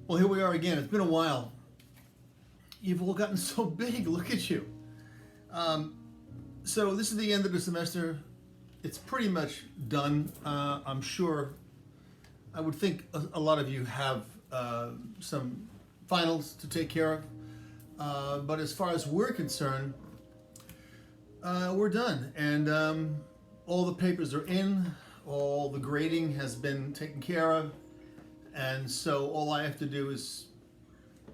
Well, here we are again. It's been a while. You've all gotten so big. Look at you. So this is the end of the semester. It's pretty much done. I'm sure, I would think a lot of you have some finals to take care of. But as far as we're concerned, we're done. And all the papers are in. All the grading has been taken care of. And so all I have to do is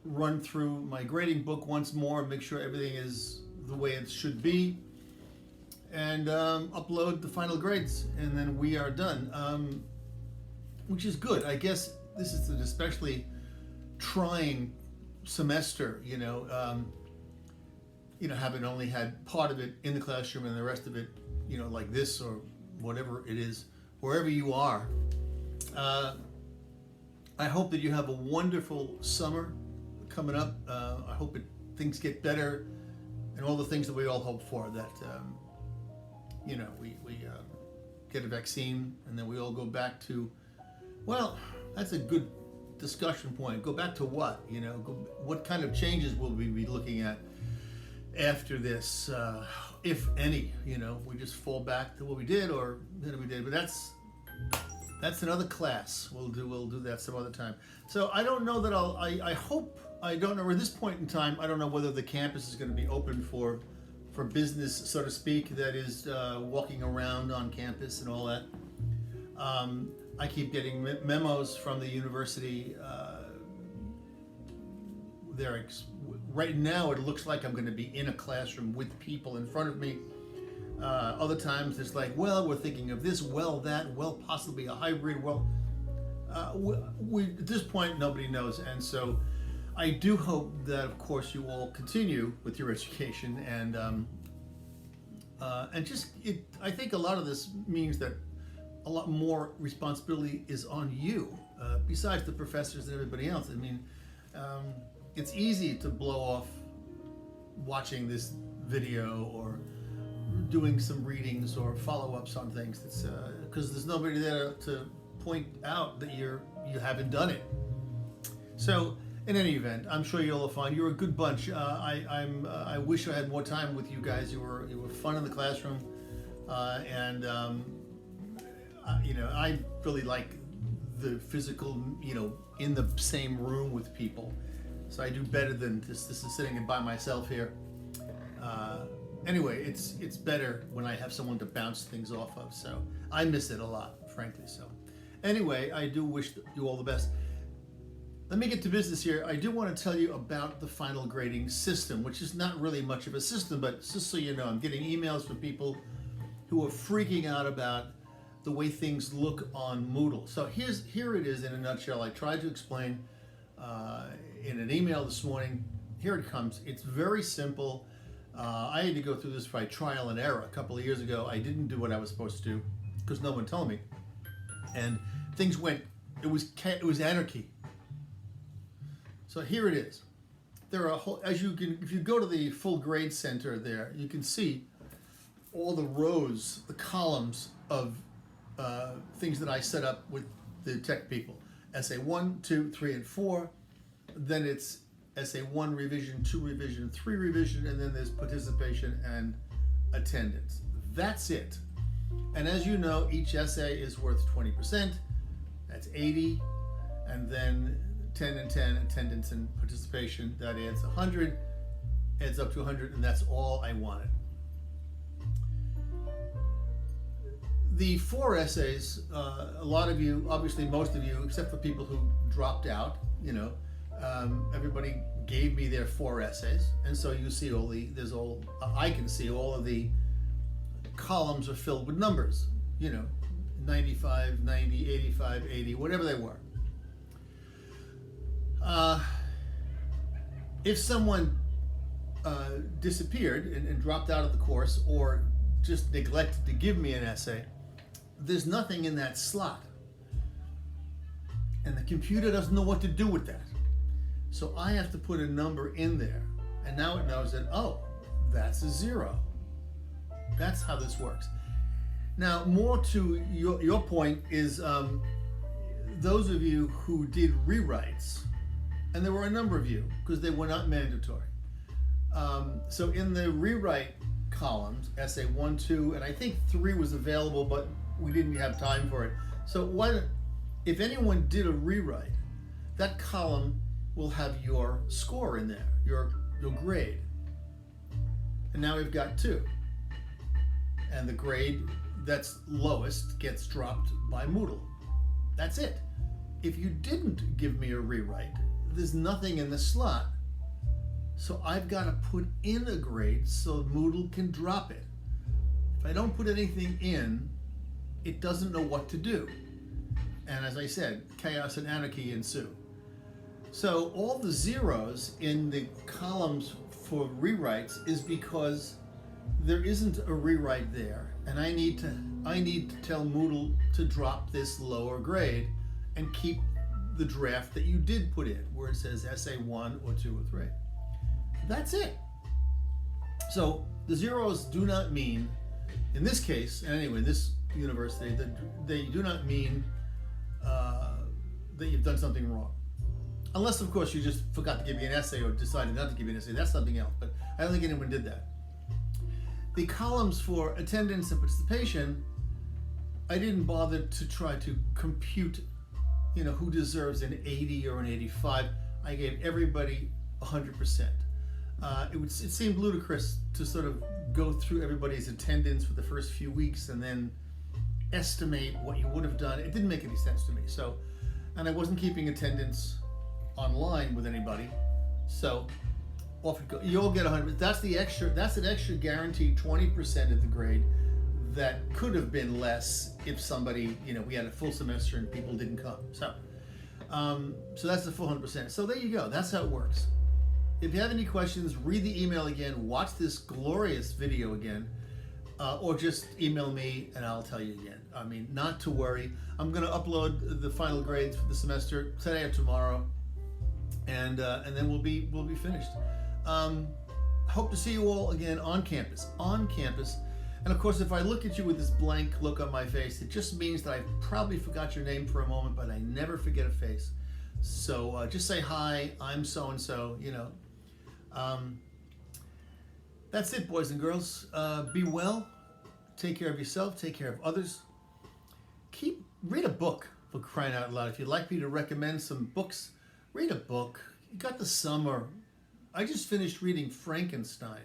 run through my grading book once more, make sure everything is the way it should be, and upload the final grades, and then we are done, which is good. I guess this is an especially trying semester, having only had part of it in the classroom and the rest of it, like this or whatever it is, wherever you are. I hope that you have a wonderful summer coming up. I hope things get better, and all the things that we all hope for. That we get a vaccine, and then we all go back to. Well, that's a good discussion point. Go back to what? What kind of changes will we be looking at after this, if any? We just fall back to what we did, or we did. But that's another class. We'll do that some other time. So I don't know that I hope, I don't know, at this point in time, I don't know whether the campus is going to be open for business, so to speak, that is walking around on campus and all that. I keep getting memos from the university. Right now it looks like I'm going to be in a classroom with people in front of me. Other times it's like, well, we're thinking of this, well, that, well, possibly a hybrid. Well, at this point, nobody knows. And so I do hope that, of course, you all continue with your education. And I think a lot of this means that a lot more responsibility is on you, besides the professors and everybody else. I mean, it's easy to blow off watching this video or doing some readings or follow-ups on things. That's because there's nobody there to point out that you haven't done it. So in any event, I'm sure you'll find you're a good bunch. I wish I had more time with you guys. You were fun in the classroom, and I really like the physical, in the same room with people. So I do better than this is sitting by myself here. Anyway, it's better when I have someone to bounce things off of, so I miss it a lot, frankly. So anyway, I do wish you all the best. Let me get to business here. I do want to tell you about the final grading system, which is not really much of a system, but just so you know, I'm getting emails from people who are freaking out about the way things look on Moodle. So here it is in a nutshell. I tried to explain in an email this morning. Here it comes. It's very simple. I had to go through this by trial and error. A couple of years ago, I didn't do what I was supposed to do because no one told me, and things went. It was anarchy. So here it is. There are if you go to the full grade center there, you can see all the rows, the columns of things that I set up with the tech people. Essay 1, 2, 3, and 4. Then it's Essay 1 revision, 2 revision, 3 revision, and then there's participation and attendance. That's it. And as you know, each essay is worth 20%. That's 80. And then 10 and 10, attendance and participation, that adds 100, adds up to 100, and that's all I wanted. The 4 essays, a lot of you, obviously most of you, except for people who dropped out, everybody gave me their 4 essays, and so you see I can see all of the columns are filled with numbers, 95, 90, 85, 80, whatever they were. If someone disappeared and dropped out of the course or just neglected to give me an essay, there's nothing in that slot. And the computer doesn't know what to do with that. So I have to put a number in there. And now it knows that, oh, that's a 0. That's how this works. Now, more to your point is those of you who did rewrites, And there were a number of you, because they were not mandatory. So in the rewrite columns, essay 1, 2, and I think 3 was available, but we didn't have time for it. So if anyone did a rewrite, that column will have your score in there, your grade. And now we've got 2. And the grade that's lowest gets dropped by Moodle. That's it. If you didn't give me a rewrite, there's nothing in the slot. So I've got to put in a grade so Moodle can drop it. If I don't put anything in, it doesn't know what to do. And as I said, chaos and anarchy ensue. So all the zeros in the columns for rewrites is because there isn't a rewrite there, and I need to tell Moodle to drop this lower grade and keep the draft that you did put in, where it says essay 1 or 2 or 3. That's it. So the zeros do not mean, in this case, and anyway, in this university, they do not mean that you've done something wrong. Unless, of course, you just forgot to give me an essay or decided not to give me an essay. That's something else, but I don't think anyone did that. The columns for attendance and participation, I didn't bother to try to compute, who deserves an 80 or an 85. I gave everybody 100%. It seemed ludicrous to sort of go through everybody's attendance for the first few weeks and then estimate what you would have done. It didn't make any sense to me. So, and I wasn't keeping attendance online with anybody. So off it goes. You all get 100. That's an extra guaranteed 20% of the grade that could have been less if somebody, we had a full semester and people didn't come. So that's the full 100%. So there you go. That's how it works. If you have any questions, read the email again, watch this glorious video again, or just email me and I'll tell you again. I mean, not to worry. I'm going to upload the final grades for the semester today or tomorrow, and then we'll be finished. Hope to see you all again on campus. And of course, if I look at you with this blank look on my face, it just means that I probably forgot your name for a moment, but I never forget a face. So just say hi, I'm so-and-so, That's it, boys and girls. Be well, take care of yourself, take care of others. Read a book, for crying out loud. If you'd like me to recommend some books, read a book. You got the summer. I just finished reading Frankenstein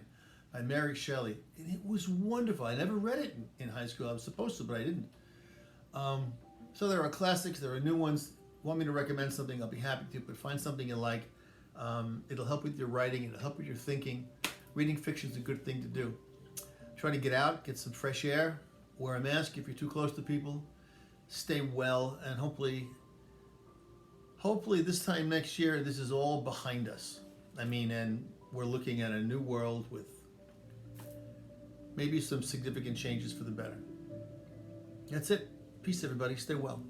by Mary Shelley, and it was wonderful. I never read it in high school. I was supposed to, but I didn't. So there are classics, there are new ones. Want me to recommend something, I'll be happy to, but find something you like. It'll help with your writing, it'll help with your thinking. Reading fiction is a good thing to do. Try to get out, get some fresh air, wear a mask if you're too close to people, stay well, and hopefully this time next year, this is all behind us. And we're looking at a new world with maybe some significant changes for the better. That's it. Peace, everybody. Stay well.